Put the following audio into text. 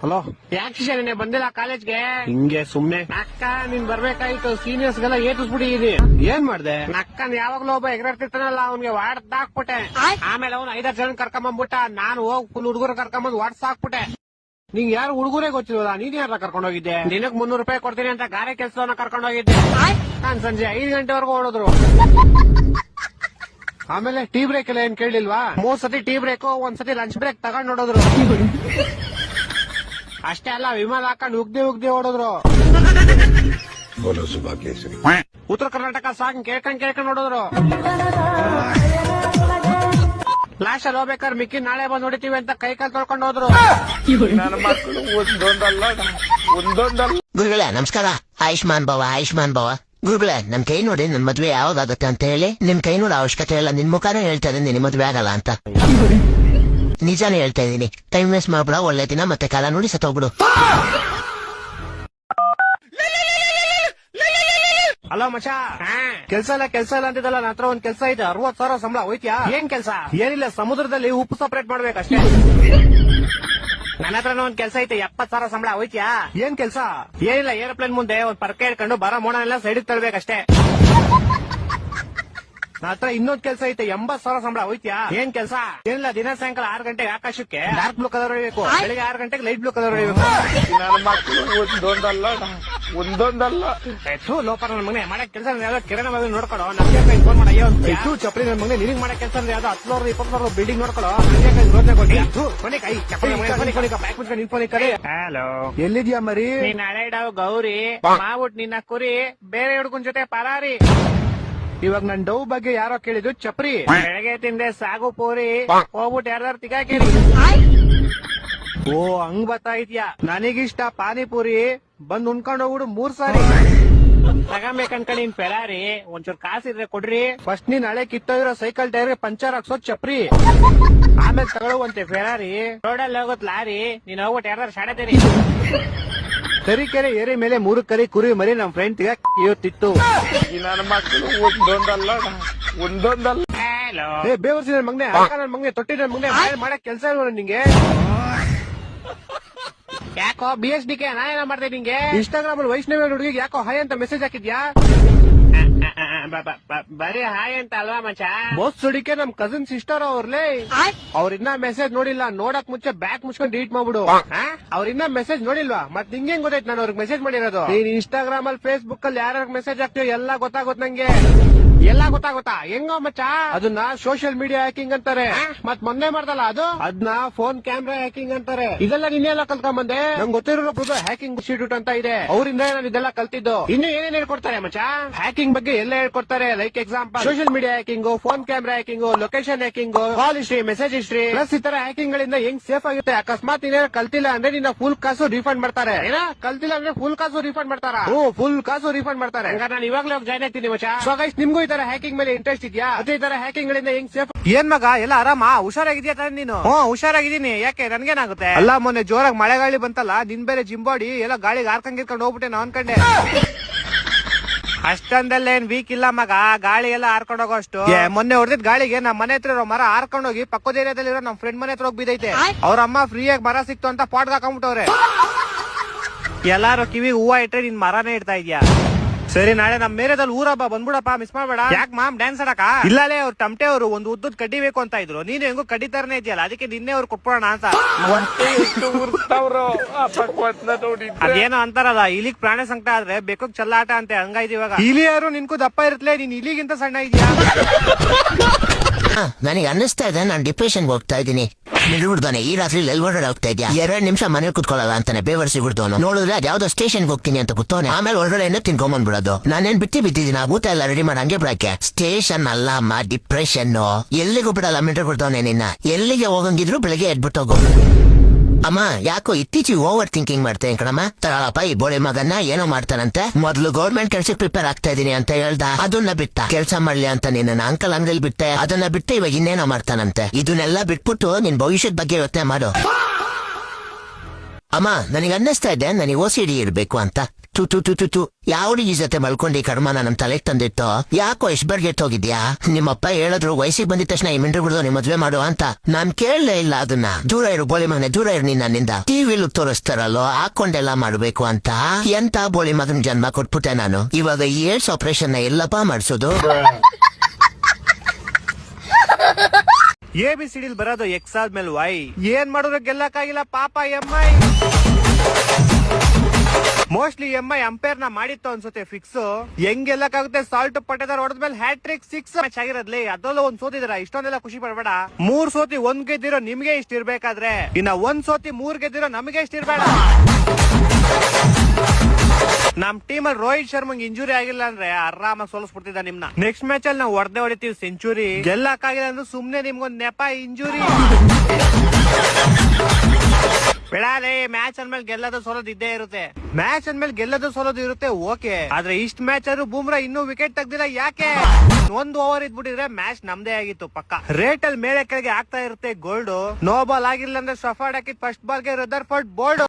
Hello, ಯಾಕೆ ಶಿಷ್ಯ ನೀನೆ ಬಂದಿಲ್ಲ ಕಾಲೇಜ್ಗೆ? ಹಿಂಗೆ ಸುಮ್ನೆ. ಅಕ್ಕ ನೀನ್ ಬರ್ಬೇಕಾಯ್ತು, ಸೀನಿಯರ್ಸ್ ಗೆಲ್ಲ ಏಟಿಸ್ಬಿಟ್ಟಿದೀನಿ. ಏನ್ ಮಾಡ್ದೆ? ನಕ್ಕನ್ ಯಾವಾಗ್ಲೂ ಒಬ್ಬ ಎಗರಾಡ್ತಿರ್ತಾನಲ್ಲ, ಅವ್ನಿಗೆ ವಾಡ್ದ್ ಹಾಕ್ಬಿಟ್ಟೆ. ಆಮೇಲೆ ಅವ್ನು 5-6 ಜನ ಕರ್ಕೊಂಬಂದ್ಬಿಟ್ಟ. ನಾನು ಹೋಗ್ ಫುಲ್ ಹುಡುಗರು ಕರ್ಕೊಂಬಂದ್ ವಾಡ್ಸ್ ಹಾಕ್ಬಿಟ್ಟೆ. ನಿಂಗ್ ಯಾರು ಹುಡುಗರೇ ಗೊತ್ತಿಲ್ವಲ್ಲ, ನೀನ್ ಯಾರ ಕರ್ಕೊಂಡು ಹೋಗಿದ್ದೆ? ದಿನಕ್ಕೆ 300 ರೂಪಾಯಿ ಕೊಡ್ತೀನಿ ಅಂತ ಗಾರೆ ಕೆಲ್ಸವನ್ನ ಕರ್ಕೊಂಡು ಹೋಗಿದ್ದೆ. ನಾನ್ ಸಂಜೆ 5 ಗಂಟೆವರೆಗೂ ಓಡಿದ್ರು. ಆಮೇಲೆ ಟೀ ಬ್ರೇಕ್ ಎಲ್ಲ ಏನ್ ಕೇಳಿಲ್ವಾ? 3 ಸತಿ ಟೀ ಬ್ರೇಕ್, 1 ಸತಿ ಲಂಚ್ ಬ್ರೇಕ್ ತಗೊಂಡ್ ನೋಡಿದ್ರು. ಅಷ್ಟೇ ಅಲ್ಲ, ವಿಮಾನ ಹಾಕೊಂಡು ಉಗ್ದೆ ಓಡಿದ್ರು. ಉತ್ತರ ಕರ್ನಾಟಕ ಸಾಂಗ್ ಕೇಳ್ಕೊಂಡ್ ನೋಡಿದ್ರು. ಲಾಸ್ಟ್ ಅಲ್ಲಿ ಹೋಗ್ಬೇಕಾದ್ರೆ ಮಿಕ್ಕಿ ನಾಳೆ ಬಂದ್ ಹೊಡಿತೀವಿ ಅಂತ ಕೈ ಕಾಲು ತೊಳ್ಕೊಂಡು ಹೋದ್ರು. ನನ್ನ ಮಕ್ಕಳು ಒಂದೊಂದಲ್ಲ. ಗುರುಗಳೇ ನಮಸ್ಕಾರ. ಆಯುಷ್ಮಾನ್ ಭವ. ಗುರುಗಳೇ, ನಮ್ ಕೈ ನೋಡಿ ನನ್ ಮದ್ವೆ ಯಾವಾಗತ್ತೆ ಅಂತ ಹೇಳಿ. ನಿಮ್ ಕೈ ನೋಡೋ ಅವಶ್ಯಕತೆ ಇಲ್ಲ, ನಿನ್ ಮುಖಾನೇ ಹೇಳ್ತಾ ಇದೀನಿ ನಿನ್ ಮದ್ವೆ ಆಗಲ್ಲ ಅಂತ. ನಿಜಾನೇ ಹೇಳ್ತಾ ಇದೀನಿ. ಟೈಮ್ ವೇಸ್ಟ್ ಮಾಡ್ಬಿಡ, ಒಳ್ಳೆ ದಿನ ಮತ್ತೆ ಕಾಲ ನೋಡಿ ಸತ್ತೋಗ್ಬಿಡು. ಹಲೋ ಮಚಾ, ಕೆಲ್ಸ ಇಲ್ಲ ಅಂತಿದ್ದಲ್ಲ, ನನ್ನ ಹತ್ರ ಒಂದ್ ಕೆಲ್ಸ ಐತೆ. 60,000 ಸಂಬಳ, ಹೋಯ್ತ್ಯಾ? ಏನ್ ಕೆಲ್ಸ? ಏನಿಲ್ಲ, ಸಮುದ್ರದಲ್ಲಿ ಉಪ್ಪು ಸಪರೇಟ್ ಮಾಡ್ಬೇಕಷ್ಟೇ. ನನ್ನ ಹತ್ರ ಒಂದ್ ಕೆಲ್ಸ ಐತೆ, 70,000 ಸಂಬಳ, ಹೋಯ್ತ್ಯಾ? ಏನ್ ಕೆಲ್ಸ? ಏನಿಲ್ಲ, ಏರೋಪ್ಲೇನ್ ಮುಂದೆ ಒಂದ್ ಪರ್ಕೆ ಇಟ್ಕೊಂಡು ಬರ ಮೋಡನೆಲ್ಲ ಸೈಡ್ ತಳ್ಬೇಕಷ್ಟೇ. ನನ್ನ ಹತ್ರ ಇನ್ನೊಂದ್ ಕೆಲ್ಸ ಐತೆ, 80,000 ಸಂಬಳ, ಹೋಯ್ತ್ಯಾ? ಏನ್ ಕೆಲ್ಸ? ಏನಿಲ್ಲ, ದಿನ ಸಾಯಂಕಾಲ 6 ಗಂಟೆಗೆ ಆಕಾಶಕ್ಕೆ ಡಾರ್ಕ್ ಬ್ಲೂ ಕಲರ್ ಹೊಡಿಬೇಕು, ಬೆಳಿಗ್ಗೆ 6 ಗಂಟೆಗೆ ಲೈಟ್ ಬ್ಲೂ ಕಲರ್ ಹೊಡಿಬೇಕು. ನನ್ನ ಮಕ್ಕಳು ಒಂದೊಂದಲ್ಲ. ಲೋಪ ನನ್ನ ಮಗನೇ, ಮಾಡಕ್ ಕೆಲಸ ಯಾವ್ದೋ ಕಿರಣ ನೋಡ್ಕೊಡೋ. ನಮ್ಗೆ ಫೋನ್ ಮಾಡಿ, ಅಯ್ಯೋ ಚಪ್ಪಲಿ ನನ್ನ ಮಗನೇ, ನಿನಗ್ ಮಾಡಕ್ ಕೆಲಸ ಯಾವ್ದೋ 10 ಫ್ಲೋರ್ 20 ಫ್ಲೋರ್ ಬಿಲ್ಡಿಂಗ್ ನೋಡ್ಕೊಡೋ. ಹಲೋ, ಎಲ್ಲಿದ್ಯಾ ಮರಿ? ನೀನ್ ಹಳೆ ಇಡವ್ ಗೌರಿ ಮಾಡ್ಬಿಟ್ ನಿನ್ನ ಕುರಿ ಬೇರೆ ಹುಡುಗನ್ ಜೊತೆ ಪರಾರಿ. ಇವಾಗ ನನ್ ಡವ್ ಬಗ್ಗೆ ಯಾರೋ ಕೇಳಿದ್ರು ಚಪ್ರಿ. ಬೆಳಗ್ಗೆ ತಿಂದೆ ಸಾಗು ಪೂರಿ, ಹೋಗ್ಬಿಟ್ಟು ಯಾರ್ದಾರು ತಿಗಾಕಿರಿ. ಓ ಹಂಗ್ ಬರ್ತಾ ಇದ್ಯಾ? ನನಗಿಷ್ಟ ಪಾನಿಪುರಿ, ಬಂದ್ ಉಣ್ಕೊಂಡ್ ಹೋಗ್ಬಿಡು 3 ಸಾರಿ. ತಗಬೇಕನ್ಕ ನೀನ್ ಫೆರಾರಿ, ಒಂಚೂರ್ ಕಾಸಿದ್ರೆ ಕೊಡ್ರಿ. ಫಸ್ಟ್ ನೀನ್ ಹಳೆ ಕಿತ್ತೋಗಿರೋ ಸೈಕಲ್ ಟೈರ್ ಪಂಚರ್ ಹಾಕ್ಸೋ ಚಪ್ರಿ. ಆಮೇಲೆ ತಗೊಳ್ಳುವಂತೆ ಫೆರಾರಿ. ರೋಡಲ್ಲಿ ಹೋಗುತ್ ಲಾರಿ, ನೀನ್ ಹೋಗ್ಬಿಟ್ಟು ಯಾರ್ದಾರು ಶಾಡೆತೀರಿ. ತರೀಕೆರೆ ಏರಿ ಮೇಲೆ 3 ಕರಿ ಕುರಿ ಮರಿ ನಮ್ ಫ್ರೆಂಡ್ ಇವತ್ತಿತ್ತು. ನನ್ನ ಮಕ್ಕಳು ಒಂದೊಂದಲ್ಲ. ಹಲೋ, ಬೇವರ್ಸಿ ನನ್ ಮಗನೆ, ನನ್ ಮಗನೆ, ತೊಟ್ಟಿ ನನ್ ಮಗನೆ, ಮಾಡಕ್ ಕೆಲ್ಸ ಇಲ್ವ ನಿಂಗೆ? ಯಾಕೋ BSDK ನಾ ಏನ ಮಾಡ್ದೆ ನಿಂಗೆ? ಇನ್ಸ್ಟಾಗ್ರಾಮ್ ಅಲ್ಲಿ ವೈಷ್ಣವಿ ಹುಡುಗಿಗೆ ಯಾಕೋ ಹಾಯ್ ಅಂತ ಮೆಸೇಜ್ ಹಾಕಿದ್ಯಾ? ಬರೀ ಹಾಯ್ ಅಂತ ಅಲ್ವಾ ಮಚಾ? ಬೋಸ್ ಸುಡಿಕೆ ನಮ್ ಕಸಿನ್ ಸಿಸ್ಟರ್ ಅವ್ರಲೇ. ಅವ್ರಿನ್ನ ಮೆಸೇಜ್ ನೋಡಿಲ್ಲ, ನೋಡಕ್ ಮುಂಚೆ ಬ್ಯಾಕ್ ಮುಚ್ಕೊಂಡ್ ಡಿಲೀಟ್ ಮಾಡ್ಬಿಡು. ಅವ್ರಿನ್ನ ಮೆಸೇಜ್ ನೋಡಿಲ್ವಾ? ಮತ್ ನಿಂಗೆ ಗೊತ್ತಾಯ್ತು ನಾನು ಅವ್ರಿಗೆ ಮೆಸೇಜ್ ಮಾಡಿರೋದು? ನೀನ್ ಇನ್ಸ್ಟಾಗ್ರಾಮ್ ಅಲ್ಲಿ ಫೇಸ್ಬುಕ್ ಅಲ್ಲಿ ಯಾರ್ಯಾರ ಮೆಸೇಜ್ ಹಾಕ್ತೀವಿ ಎಲ್ಲ ಗೊತ್ತಾಗುತ್ತೆ ನಂಗೆ. ಎಲ್ಲ ಗೊತ್ತಾಗುತ್ತಾ? ಹೆಂಗೋ ಮಚಾ? ಅದನ್ನ ಸೋಷಿಯಲ್ ಮೀಡಿಯಾ ಹ್ಯಾಕಿಂಗ್ ಅಂತಾರೆ. ಮತ್ ಮೊನ್ನೆ ಮಾಡ್ದಲ್ಲ ಅದು? ಅದನ್ನ ಫೋನ್ ಕ್ಯಾಮ್ರಾ ಹ್ಯಾಕಿಂಗ್ ಅಂತಾರೆ. ಇದೆಲ್ಲ ನಿನ್ನೆಲ್ಲ ಕಲ್ತ್ಕೊಂಡ್ ಬಂದೆ. ನಂಗೆ ಗೊತ್ತಿರೋ ಹ್ಯಾಕಿಂಗ್ ಇನ್ಸ್ಟಿಟ್ಯೂಟ್ ಅಂತ ಇದೆ, ಅವರಿಂದ ನಾನು ಇದೆಲ್ಲ ಕಲ್ತಿದ್ದು. ಇನ್ನು ಏನೇನ್ ಹೇಳ್ಕೊಡ್ತಾರೆ ಮಚಾ? ಹ್ಯಾಕಿಂಗ್ ಬಗ್ಗೆ ಎಲ್ಲ ಹೇಳ್ಕೊಡ್ತಾರೆ. Like example social media hacking, phone camera hacking, location hacking, call history, message history, plus ಈ ತರ ಹ್ಯಾಕಿಂಗ್ ಗಳಿಂದ ಹೆಂಗ್ ಸೇಫ್ ಆಗುತ್ತೆ. ಅಕಸ್ಮಾತ್ ನೀನೇ ಕಲ್ತಿಲ್ಲ ಅಂದ್ರೆ ನಿನ್ನ ಫುಲ್ ಕಾಸು ರಿಫಂಡ್ ಮಾಡ್ತಾರೆ. ಕಲ್ತಿಲ್ಲ ಅಂದ್ರೆ ಫುಲ್ ಕಾಸು ರಿಫಂಡ್ ಮಾಡ್ತಾರ? ಫುಲ್ ಕಾಸು ರಿಫಂಡ್ ಮಾಡ್ತಾರೆ. ನಾನು ಇವಾಗ್ಲೂ ಜಾಯ್ನ್ ಆಗ್ತೀನಿ ಮಚಾ. ಸೊ ಗೈಸ್, ನಿಮ್ಗೂ ಈ ತರ ಹ್ಯಾಕಿಂಗ್ ಮೇಲೆ ಇಂಟ್ರೆಸ್ಟ್ ಇದೆಯಾ? ಅದೇ ಈ ತರ ಹ್ಯಾಕಿಂಗ್ ಗಳಿಂದ ಹೆಂಗ್ ಸೇಫ್? ಏನ್ ಮಗ ಎಲ್ಲ ಆರಾಮ? ಹುಷಾರಾಗಿದ್ಯಾ ತಾನೆ ನೀನು? ಹುಷಾರಾಗಿದ್ದೀನಿ. ಯಾಕೆ ನನ್ಗೇನಾಗುತ್ತೆ? ಅಲ್ಲ, ಮೊನ್ನೆ ಜೋರಾಗಿ ಮಳೆ ಗಾಳಿ ಬಂತಲ್ಲ, ನಿನ್ ಬೇರೆ ಜಿಂಬಾಡಿ ಎಲ್ಲ ಗಾಳಿಗೆ ಹಾರ್ಕೊಂಡ್ ಹೋಗ್ಬಿಟ್ಟೆ ನಾವ್ ಅನ್ಕಂಡೆ. ಅಷ್ಟೊಂದೆಲ್ಲ ಏನ್ ವೀಕ್ ಇಲ್ಲ ಮಗ, ಗಾಳಿ ಎಲ್ಲ ಹಾರ್ಕೊಂಡ್ ಹೋಗೋಷ್ಟು. ಮೊನ್ನೆ ಹೊಡೆದಿದ್ ಗಾಳಿಗೆ ನಮ್ಮ ಮನೆ ಹತ್ರ ಇರೋ ಮರ ಹಾರ್ಕೊಂಡ್ ಹೋಗಿ ಪಕ್ಕದ ಏರಿಯಾದಲ್ಲಿರೋ ನಮ್ ಫ್ರೆಂಡ್ ಮನೆ ಹತ್ರ ಹೋಗಿ ಬಿದ್ದೈತೆ. ಅವ್ರ ಅಮ್ಮ ಫ್ರೀಯಾಗಿ ಮರ ಸಿಕ್ತು ಅಂತ ಪಾಟ್ಗೆ ಹಾಕೊಂಡ್ಬಿಟ್ಟವ್ರೆ. ಎಲ್ಲಾರು ಕಿವಿ ಹೂವ ಇಟ್ರೆ ನಿನ್ ಮರನೇ ಇಡ್ತಾ ಇದ್ಯಾ? ಸರಿ, ನಾಳೆ ನಮ್ ಮೇರೆದಲ್ಲಿ ಊರಬ್ಬ ಬಂದ್ಬಿಡಪ್ಪ, ಮಿಸ್ ಮಾಡ್ಬೇಡ. ಯಾಕೆ ಮಾಮ್ ಡ್ಯಾನ್ಸ್ ಆಡಕ? ಇಲ್ಲಲೇ ಅವ್ರು ಟಮಟೆ ಅವರು ಒಂದು ಉದ್ದದ್ ಕಡ್ಡಿ ಬೇಕು ಅಂತ ಇದ್ರು. ನೀನು ಹೆಂಗೋ ಕಡ್ಡಿ ತರನೇ ಇದೆಯಲ್ಲ, ಅದಕ್ಕೆ ನಿನ್ನೆ ಅವ್ರು ಕೊಟ್ಬಿಡೋಣ ಅಂತ. ಅದೇನೋ ಅಂತಾರಲ್ಲ, ಇಲಿಗ್ ಪ್ರಾಣಿ ಸಂಕಟ ಆದ್ರೆ ಬೇಕಕ್ ಚಲ್ಲಾಟ ಅಂತೆ, ಹಂಗಾಯ್ತು ಇವಾಗ. ಇಲಿ ಯಾರು ನಿನ್ಕು ದಪ್ಪ ಇರ್ತಲೇ, ನೀನ್ ಇಲಿಗಿಂತ ಸಣ್ಣ ಇದೆಯಾ? ನನಗೆ ಅನ್ನಿಸ್ತಾ ಇದೆ ನಾನು ಡಿಪ್ರೆಷನ್ ಹೋಗ್ತಾ ಇದ್ದೀನಿ. ನಿಲ್ಬಿಡ್ತಾನೆ ಈ ರಾತ್ರಿ ಎಲ್ವರ್ಡ್ ಹೋಗ್ತಾ ಇದ್ಯಾ? 2 ನಿಮಿಷ ಮನೆ ಕುತ್ಕೊಳ್ಳಲ್ಲ ಅಂತಾನೆ ಬೇವರ್ಸಿ ಬಿಡ್ತಾನು. ನೋಡಿದ್ರೆ ಅದ್ಯಾವ್ದೋ ಸ್ಟೇಷನ್ಗೆ ಹೋಗ್ತೀನಿ ಅಂತ ಕೂತವನೆ. ಆಮೇಲೆ ಹೊರಗಡೆ ತಿನ್ಕೊಂಬಂದ್ಬಿಡೋದು. ನಾನೇನ್ ಬಿಟ್ಟಿದ್ದೀನಿ, ಆ ಊಟ ಎಲ್ಲ ರೆಡಿ ಮಾಡಿ ಹಂಗೆ ಬಿಡಕ್ಕೆ. ಸ್ಟೇಷನ್ ಅಲ್ಲ ಅಮ್ಮ, ಡಿಪ್ರೆಷನ್. ಎಲ್ಲಿಗೂ ಬಿಡಲ್ಲ, ಮೀಟರ್ ಕೊಡ್ತಾವನೆ ನಿನ್ನ. ಎಲ್ಲಿಗೆ ಹೋಗಂಗಿದ್ರು ಬೆಳಿಗ್ಗೆ ಎದ್ಬಿಟ್ಟೋಗು. ಅಮ್ಮ ಯಾಕೋ ಇತ್ತೀಚೆಗೆ ಓವರ್ ಥಿಂಕಿಂಗ್ ಮಾಡ್ತೇನೆ ಕಣಮ್ಮ. ತಗೊಳಪ್ಪ, ಈ ಬೋಳಿ ಮಗನ್ನ ಏನೋ ಮಾಡ್ತಾನಂತೆ. ಮೊದ್ಲು ಗೌರ್ಮೆಂಟ್ ಕೆಲ್ಸಕ್ಕೆ ಪ್ರಿಪೇರ್ ಆಗ್ತಾ ಇದೀನಿ ಅಂತ ಹೇಳ್ದ, ಅದನ್ನ ಬಿಟ್ಟ. ಕೆಲ್ಸ ಮಾಡ್ಲಿ ಅಂತ ನಿನ್ನ ಅಂಕಲ್ ಅಂಗಡಿಲಿ ಬಿಟ್ಟೆ, ಅದನ್ನ ಬಿಟ್ಟು ಇವಾಗ ಇನ್ನೇನೋ ಮಾಡ್ತಾನಂತೆ. ಇದನ್ನೆಲ್ಲ ಬಿಟ್ಬಿಟ್ಟು ನಿನ್ ಭವಿಷ್ಯದ ಬಗ್ಗೆ ಯೋಚನೆ ಮಾಡು. ಅಮ್ಮ ನನಗೆ ಅನ್ನಿಸ್ತಾ ಇದೆ ನನಗೆ OCD ಇರ್ಬೇಕು ಅಂತ. ತು ತು ತು ತು ತು ಯಾವ ಹುಡುಗಿ ಜೊತೆ ಮಲ್ಕೊಂಡು ಈ ಕರ್ಮನ ನಮ್ ತಲೆಗ್ ತಂದಿತ್ತು. ಯಾಕೋ ಎಷ್ಟ್ ಬರ್ಗೆಟ್ ಹೋಗಿದ್ಯಾ? ನಿಮ್ಮಪ್ಪ ಹೇಳಿದ್ರು ವಯಸ್ಸಿಗೆ ಬಂದಿದ ತಕ್ಷಣ ಈ ಮಿಂಡ್ರು ಬಿಡ್ದು ನಿಮ್ ಮದ್ವೆ ಮಾಡು ಅಂತ. ನಾನ್ ಕೇಳಲೇ ಇಲ್ಲ ಅದನ್ನ. ದೂರ ಇರು ಬೋಳಿ ಮಗನೆ, ದೂರ ಇರು ನೀನ್ ನನ್ನಿಂದ. ಟಿವಿಲು ತೋರಿಸ್ತಾರಲ್ಲೋ ಹಾಕೊಂಡೆಲ್ಲ ಮಾಡ್ಬೇಕು ಅಂತ. ಎಂತ ಬೋಳಿ ಮಗನ್ ಜನ್ಮ ಕೊಟ್ಬಿಟ್ಟೆ ನಾನು. ಇವಾಗ ಈ ಏಡ್ಸ್ ಆಪರೇಷನ್ ನ ಎಲ್ಲಪ್ಪ ಮಾಡ್ಸೋದು? ABCD ಬರೋದು ಎಕ್ಸ್ ಆದ್ಮೇಲೆ ವೈ. ಏನ್ ಮಾಡಿದ್ರು ಗೆಲ್ಲಕ್ಕಾಗಿಲ್ಲ ಪಾಪ MI. ಮೋಸ್ಟ್ಲಿ MI ಅಂಪೇರ್ ನ ಮಾಡಿತ್ತು ಅನ್ಸುತ್ತೆ ಫಿಕ್ಸ್. ಹೆಂಗ್ ಗೆಲ್ಲಕ್ಕಾಗುತ್ತೆ? ಸಾಲ್ಟ್ ಪಟ್ಟೇದಾರ್ ಹೊಡೆದ್ಮೇಲೆ ಹ್ಯಾಟ್ರಿಕ್ 6 ಮ್ಯಾಚ್ ಆಗಿರೋದ್ಲಿ ಅದ್ರಲ್ಲೂ ಒಂದ್ ಸೋತಿದ್ರ. ಇಷ್ಟೊಂದೆಲ್ಲ ಖುಷಿ ಪಡ್ಬೇಡ. 3 ಸೋತಿ 1 ಗೆದ್ದಿರೋ ನಿಮ್ಗೆ ಇಷ್ಟ ಇರ್ಬೇಕಾದ್ರೆ, ಇನ್ನ 1 ಸೋತಿ 3 ಗೆದ್ದಿರೋ ನಮಗೆ ಇಷ್ಟ ಇರ್ಬೇಡ. ನಮ್ ಟೀಮ್ ಅಲ್ಲಿ ರೋಹಿತ್ ಶರ್ಮಂಗ್ ಇಂಜುರಿ ಆಗಿಲ್ಲ ಅಂದ್ರೆ ಆರಾಮಾಗಿ ಸೋಲಿಸ್ಬಿಡ್ತಿದ್ದ ನಿಮ್ನ. ನೆಕ್ಸ್ಟ್ ಮ್ಯಾಚ್ ಅಲ್ಲಿ ನಾವು ಹೊಡೆತೀವಿ ಸೆಂಚುರಿ. ಗೆಲ್ಲಕ್ಕಾಗಿಲ್ಲ ಅಂದ್ರೆ ಸುಮ್ನೆ ನಿಮ್ಗೊಂದ್ ನೆಪ ಇಂಜುರಿ. ಬಿಡಾಲೆ, ಮ್ಯಾಚ್ ಅಂದ್ಮೇಲೆ ಗೆಲ್ಲೋದು ಸೋಲೋದು ಇದ್ದೇ ಇರುತ್ತೆ. ಮ್ಯಾಚ್ ಅಂದ್ಮೇಲೆ ಗೆಲ್ಲೋದು ಸೋಲೋದು ಇರುತ್ತೆ ಓಕೆ. ಆದ್ರೆ ಇಷ್ಟ ಮ್ಯಾಚ್ ಆದ್ರೂ ಬೂಮ್ರಾ ಇನ್ನೂ ವಿಕೆಟ್ ತೆಗ್ದಿಲ್ಲ. ಯಾಕೆ? 1 ಓವರ್ ಇದ್ಬಿಟ್ಟಿದ್ರೆ ಮ್ಯಾಚ್ ನಮ್ದೇ ಆಗಿತ್ತು ಪಕ್ಕ. ರೇಟ್ ಅಲ್ಲಿ ಮೇಲೆ ಕೆಳಗೆ ಆಗ್ತಾ ಇರುತ್ತೆ ಗೋಲ್ಡ್. ನೋ ಬಾಲ್ ಆಗಿಲ್ಲ ಅಂದ್ರೆ ಸಫಾರ್ಡ್ ಹಾಕಿದ್ ಫಸ್ಟ್ ಬಾಲ್ಗೆ ರದರ್ಫೋರ್ಡ್ ಬೋಲ್ಡ್.